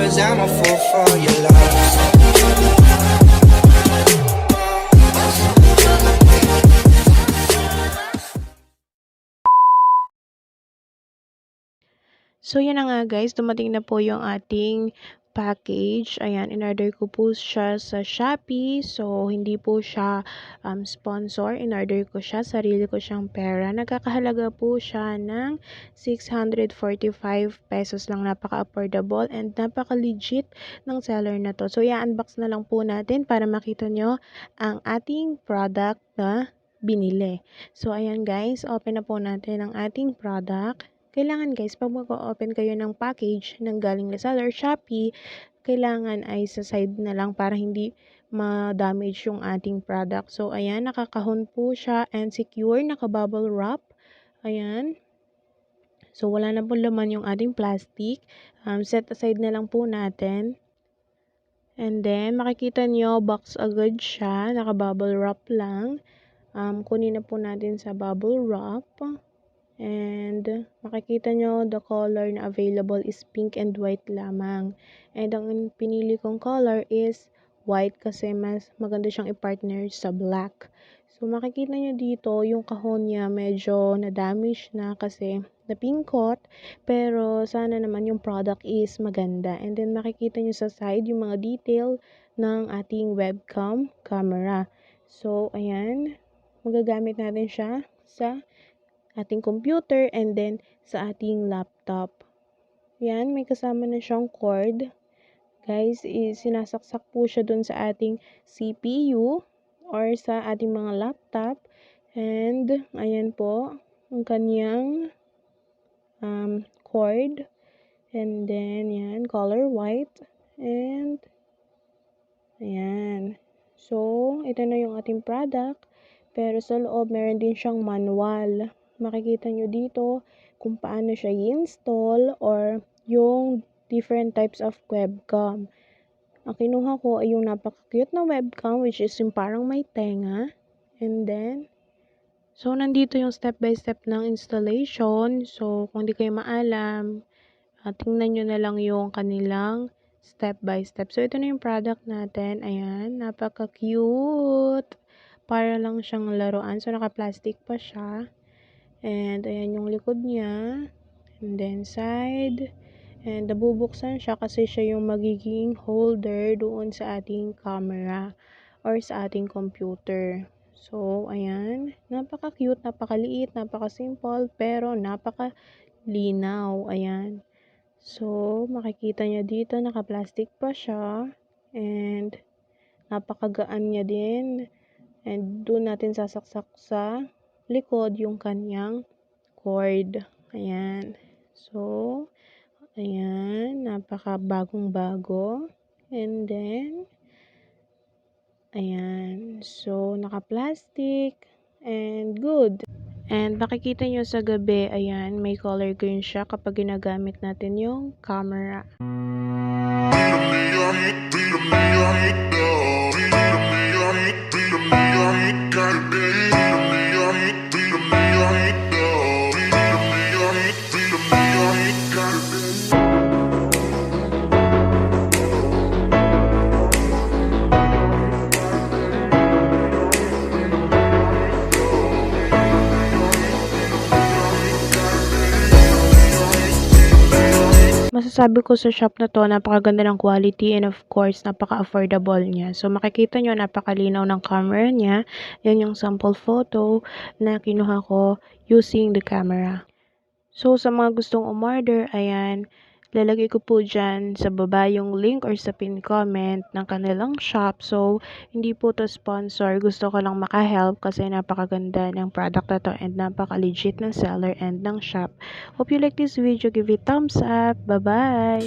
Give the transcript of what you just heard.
'cause I'm a fool for your love. So, yun na nga guys, dumating na po yung ating package. Ayan, in-order ko po siya sa Shopee. So, hindi po siya sponsor. In-order ko siya, sarili ko siyang pera. Nagkakahalaga po siya ng 645 pesos lang. Napaka-affordable and napaka-legit ng seller na to. So, i-unbox na lang po natin para makita nyo ang ating product na binili. So, ayan guys, open na po natin ang ating product. Kailangan guys, pag mag-open kayo ng package ng galing na seller, Shopee, kailangan ay sa side na lang para hindi ma-damage yung ating product. So, ayan, nakakahon po siya and secure, naka-bubble wrap. Ayan. So, wala na po laman yung ating plastic. Set aside na lang po natin. And then, makikita nyo, box agad siya. Naka-bubble wrap lang. Kunin na po natin sa bubble wrap. And makikita nyo, the color na available is pink and white lamang. And ang pinili kong color is white kasi mas maganda siyang i-partner sa black. So makikita nyo dito, yung kahon niya medyo na-damage na kasi napingkot. Pero sana naman yung product is maganda. And then makikita nyo sa side yung mga detail ng ating webcam camera. So ayan, magagamit natin siya sa ating computer and then sa ating laptop. Yan, may kasama na siyang cord. Guys, sinasaksak po siya dun sa ating CPU or sa ating mga laptop. And, ayan po, ang kanyang cord. And then, yan, color white. And, ayan. So, ito na yung ating product. Pero sa loob, meron din siyang manual. Makikita nyo dito kung paano siya i-install or yung different types of webcam. Ang kinuha ko ay yung napaka-cute na webcam which is yung parang may tenga. And then, so nandito yung step by step ng installation. So, kung di kayo maalam, tingnan nyo na lang yung kanilang step by step. So, ito na yung product natin. Ayan, napaka-cute. Para lang siyang laruan. So, naka-plastic pa siya. And, ayan yung likod niya. And then, side. And, nabubuksan siya kasi siya yung magiging holder doon sa ating camera or sa ating computer. So, ayan. Napaka-cute, napaka-liit, napaka-simple, pero napaka-linaw. Ayan. So, makikita niya dito, naka-plastic pa siya. And, napakagaan niya din. And, doon natin sasaksak sa likod yung kanyang cord. Ayan. So, ayan. Napaka-bagong-bago. And then, ayan. So, naka-plastic. And good. And makikita nyo sa gabi, ayan, may color green siya kapag ginagamit natin yung camera. Masasabi ko sa shop na to, napakaganda ng quality and of course, napaka-affordable niya. So, makikita nyo, napakalinaw ng camera niya. Yan yung sample photo na kinuha ko using the camera. So, sa mga gustong umorder, ayan, lalagay ko po dyan sa baba yung link or sa pin comment ng kanilang shop. So, hindi po to sponsor. Gusto ko lang makahelp kasi napakaganda ng product na to and napaka-legit ng seller and ng shop. Hope you like this video. Give it thumbs up. Bye-bye!